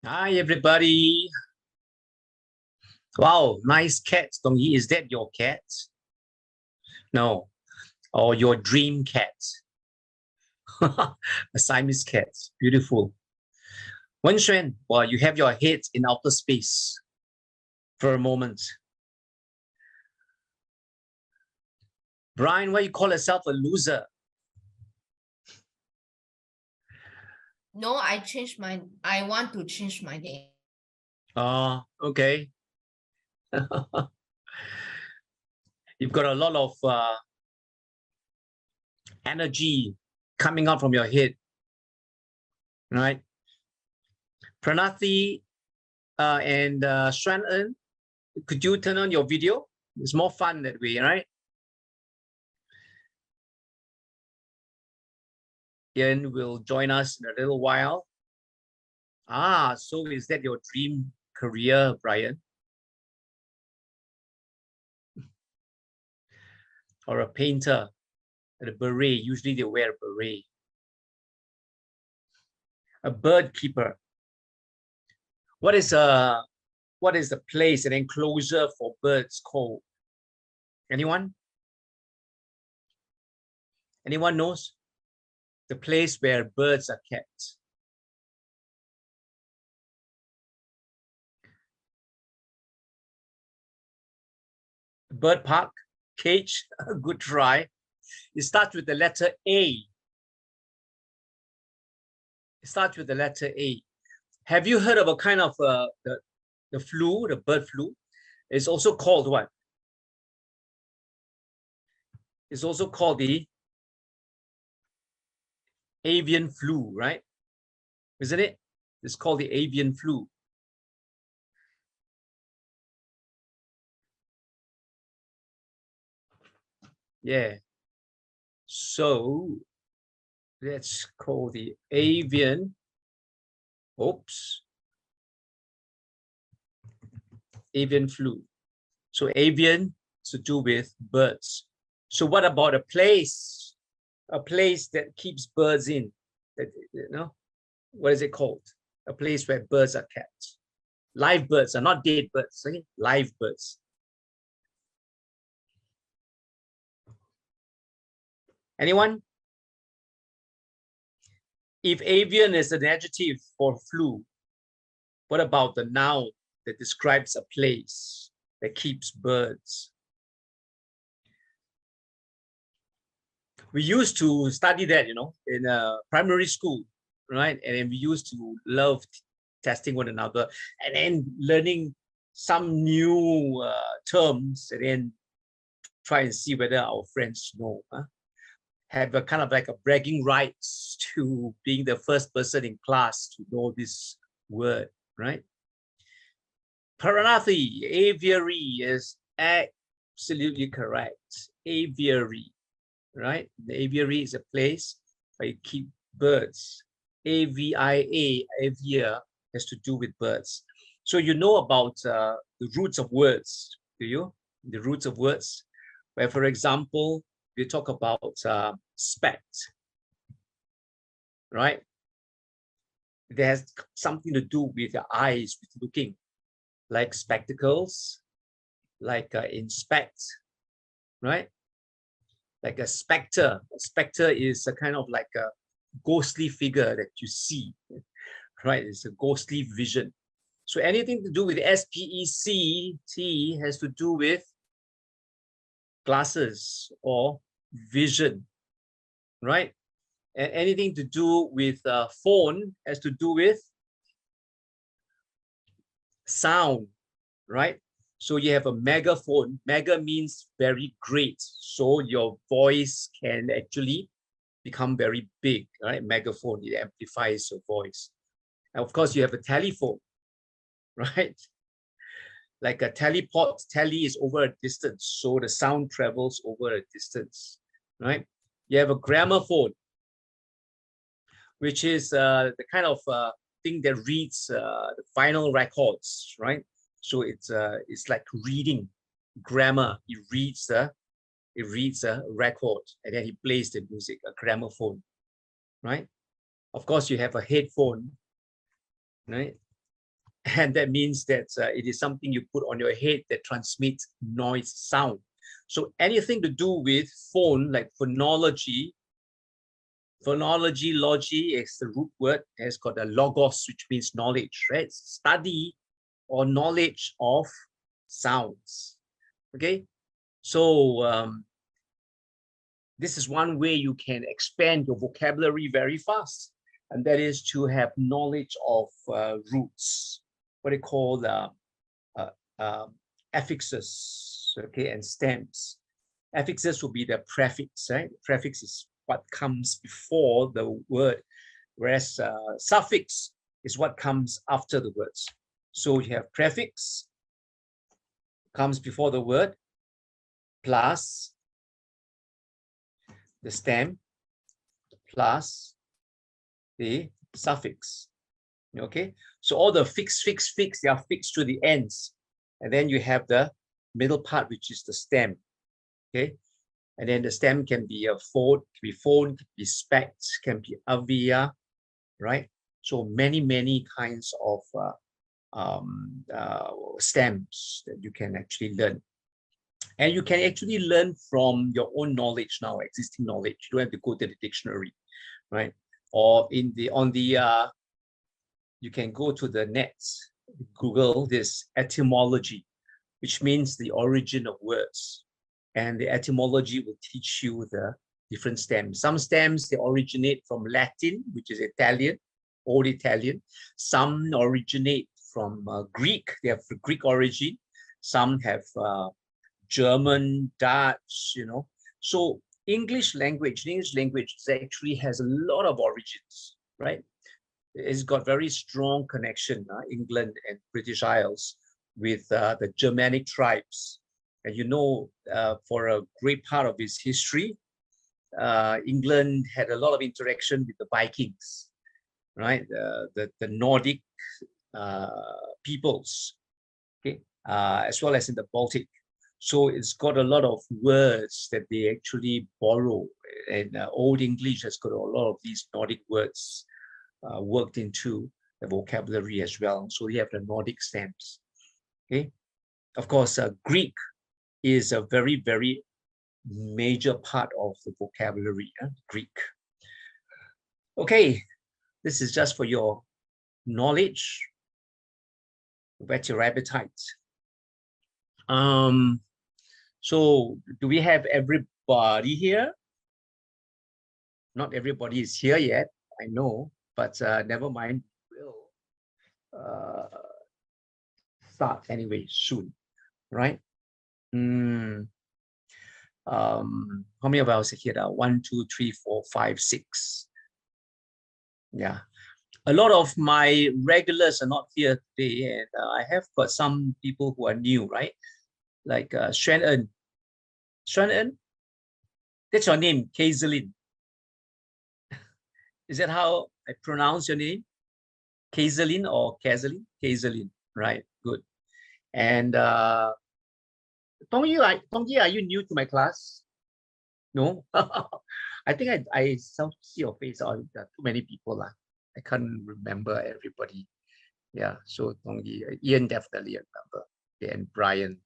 Hi, everybody. Wow, nice cat, Dong Yi. Is that your cat? No, or your dream cat? A Siamese cat. Beautiful. Wen Xuan, well, you have your head in outer space for a moment. Brian, why you call yourself a loser? No, I want to change my name. Oh, okay. You've got a lot of energy coming out from your head, right? Pranathi and Xuan En, could you turn on your video? It's more fun that way, right? Ian will join us in a little while. Ah, so is that your dream career, Brian? Or a painter and a beret? Usually they wear a beret. A bird keeper. What is the place, an enclosure for birds called? Anyone? Anyone knows? The place where birds are kept. Bird park, cage, good try. It starts with the letter A. It starts with the letter A. Have you heard of a kind of the flu, the bird flu? It's also called what? It's also called the avian flu, right? Isn't it? It's called the avian flu. Yeah. So let's call the avian. Oops. Avian flu. So avian to do with birds. So what about a place? A place that keeps birds in. That, you know, what is it called? A place where birds are kept. Live birds are not dead birds. Okay? Live birds. Anyone? If avian is an adjective for flu, what about the noun that describes a place that keeps birds? We used to study that, in primary school, right? And then we used to love testing one another and then learning some new terms and then try and see whether our friends know. Have a kind of like a bragging rights to being the first person in class to know this word, right? Paranathi, aviary is absolutely correct. Aviary, right? The aviary is a place where you keep birds. AVIA, avia, has to do with birds. So you know about the roots of words, do you? The roots of words, where, for example, we talk about spect, right? It has something to do with the eyes, with looking, like spectacles, like inspect, right? Like a specter. A specter is a kind of like a ghostly figure that you see, right? It's a ghostly vision. So anything to do with SPECT has to do with glasses or vision, right? And anything to do with phone has to do with sound, right? So you have a megaphone. Mega means very great. So your voice can actually become very big, right? Megaphone, it amplifies your voice. And of course, you have a telephone, right? Like a teleport, tele is over a distance. So the sound travels over a distance, right? You have a gramophone, which is the kind of thing that reads the final records, right? So it's like reading grammar. It reads a record and then he plays the music, a gramophone, right? Of course, you have a headphone, right? And that means that it is something you put on your head that transmits noise sound. So anything to do with phone, like phonology, logy is the root word, has got a logos, which means knowledge, right? Study or knowledge of sounds. Okay, so this is one way you can expand your vocabulary very fast, and that is to have knowledge of roots, what they call affixes, okay, and stems. Affixes will be the prefix, right? Prefix is what comes before the word, whereas suffix is what comes after the words. So you have prefix, comes before the word, plus the stem, plus the suffix. Okay, so all the fix, they are fixed to the ends. And then you have the middle part, which is the stem. Okay, and then the stem can be a phone, can be spect, can be avia, right? So many kinds of stems that you can actually learn. And you can actually learn from your own knowledge now, existing knowledge. You don't have to go to the dictionary, right? Or you can go to the net, Google this etymology, which means the origin of words. And the etymology will teach you the different stems. Some stems, they originate from Latin, which is Italian, Old Italian. Some originate from Greek, they have Greek origin. Some have German, Dutch, you know. So English language actually has a lot of origins, right? It's got very strong connection, England and British Isles, with the Germanic tribes. And you know, for a great part of its history, England had a lot of interaction with the Vikings, right? The Nordic peoples, okay, as well as in the Baltic. So it's got a lot of words that they actually borrow. And Old English has got a lot of these Nordic words worked into the vocabulary as well. So you have the Nordic stems. Okay, of course, Greek is a very major part of the vocabulary. Greek. Okay, this is just for your knowledge. Whet your appetite. So do we have everybody here? Not everybody is here yet, I know, but never mind. We'll start anyway soon, right? How many of us are here now? 1, 2, 3, 4, 5, 6. Yeah. A lot of my regulars are not here today, and I have got some people who are new, right? Like Xuan En. Xuan En, that's your name, Kaiselin. Is that how I pronounce your name? Kaiselin or Kaiselin? Kaiselin, right? Good. And Tongyi, are you new to my class? No? I think I saw your face. Too many people. I can't remember everybody. Yeah, so Tongyi, Ian definitely remember. Okay, and Brian.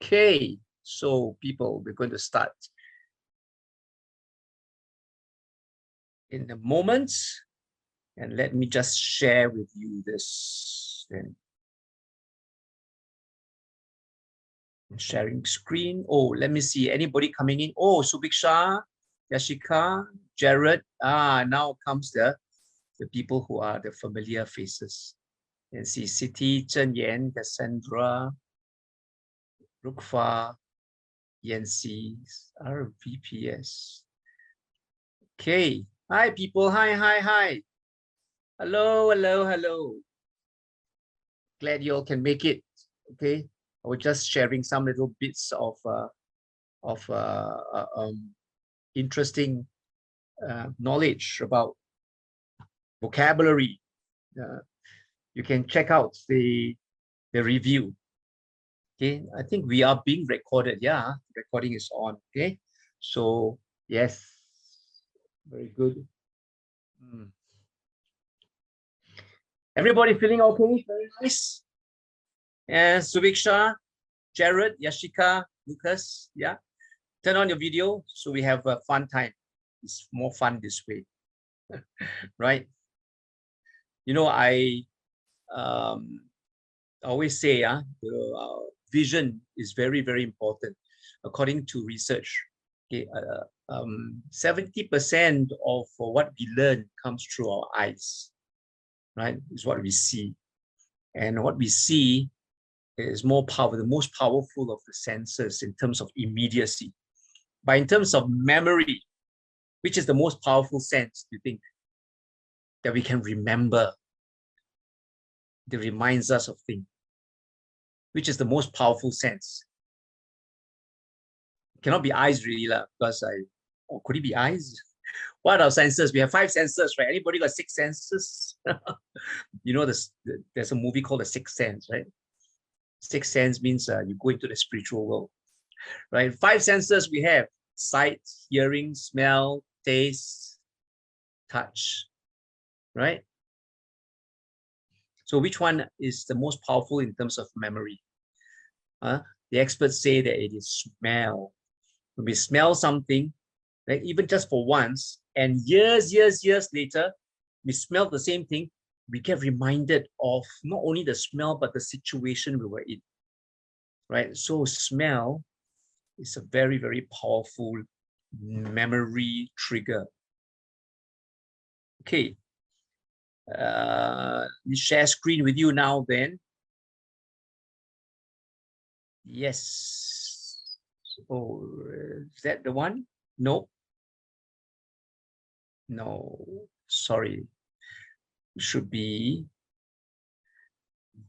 Okay, so people, we're going to start in a moment. And let me just share with you this. Then sharing screen. Oh, let me see. Anybody coming in? Oh, Subiksha, Yashika, Jared. Now comes the people who are the familiar faces. You can see Siti, Chen Yan, Cassandra, Rukfa, Yancy, RVPS. Okay. Hi, people. Hi. Hello. Glad you all can make it. Okay. I was just sharing some little bits of interesting knowledge about vocabulary. You can check out the review. Okay, I think we are being recorded. Yeah, recording is on. Okay, so yes, very good. Everybody feeling okay? Very nice. And Subiksha, Jared, Yashika, Lucas, yeah. Turn on your video so we have a fun time. It's more fun this way, right? You know, I always say, vision is very, very important. According to research, okay, 70% of what we learn comes through our eyes, right? Is what we see. And what we see is more powerful, the most powerful of the senses in terms of immediacy. But in terms of memory, which is the most powerful sense, do you think? That we can remember, that reminds us of things. Which is the most powerful sense? It cannot be eyes really, because could it be eyes? What are our senses? We have 5 senses, right? Anybody got 6 senses? You know, there's a movie called The Sixth Sense, right? Sixth sense means you go into the spiritual world, right? 5 senses we have: sight, hearing, smell, taste, touch, right? So which one is the most powerful in terms of memory? The experts say that it is smell. When we smell something, right, even just for once, and years later, we smell the same thing, we get reminded of not only the smell, but the situation we were in, right? So smell is a very, very powerful memory trigger. Okay. Let me share screen with you now then. Yes. Oh, is that the one? No. No, sorry. It should be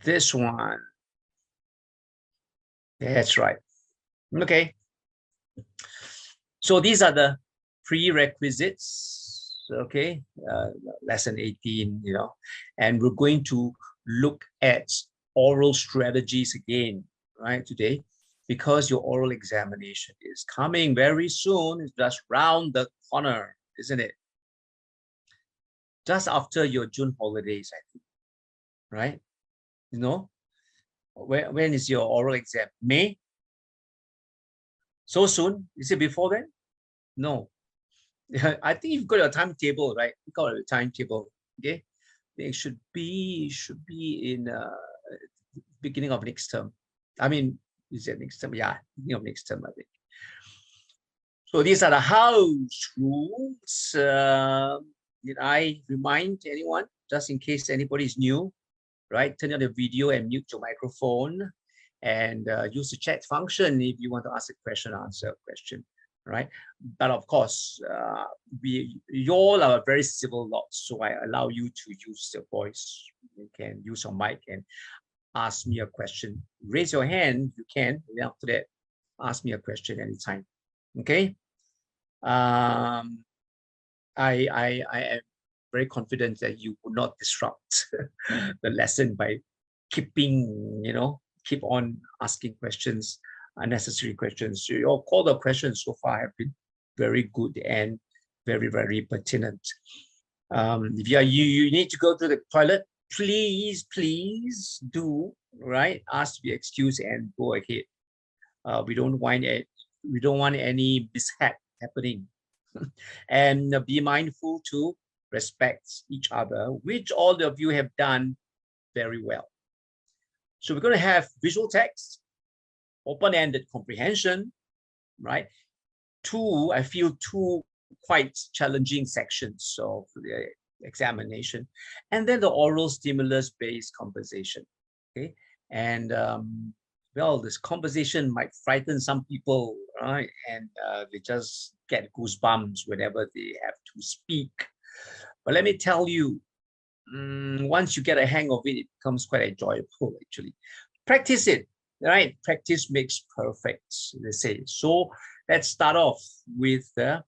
this one. That's right. Okay. So these are the prerequisites. Okay. Lesson 18, you know, and we're going to look at oral strategies again, right, today, because your oral examination is coming very soon. It's just round the corner, isn't it? Just after your June holidays, I think, right? You know, when is your oral exam? May? So soon? Is it before then? No. I think you've got your timetable, right? You got your timetable. Okay. It should be in beginning of next term. I mean, is it next term? Yeah, beginning of next term, I think. So these are the house rules. Did I remind anyone, just in case anybody is new, right? Turn on the video and mute your microphone, and use the chat function if you want to ask a question, answer a question, right? But of course, you all are very civil lot, so I allow you to use the voice. You can use your mic and ask me a question. Raise your hand, you can, and after that, ask me a question anytime. Okay. I am very confident that you will not disrupt the lesson by keep on asking questions, unnecessary questions. Your call of questions so far have been very good and very, very pertinent. If you need to go to the toilet, please do, right? Ask to be excused and go ahead. We don't want any mishap happening. And be mindful to respect each other, which all of you have done very well. So we're going to have visual text, open-ended comprehension, right? I feel two quite challenging sections of the examination, and then the oral stimulus-based conversation. Okay, and well, this conversation might frighten some people, right? And they just get goosebumps whenever they have to speak. But let me tell you, once you get a hang of it, it becomes quite enjoyable, actually. Practice it, right? Practice makes perfect, they say. So let's start off with the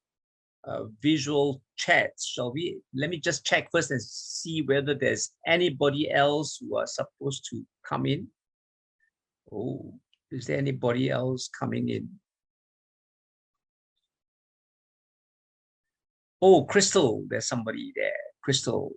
visual chat, shall we? Let me just check first and see whether there's anybody else who are supposed to come in. Oh, is there anybody else coming in? Oh, Crystal, there's somebody there. Crystal,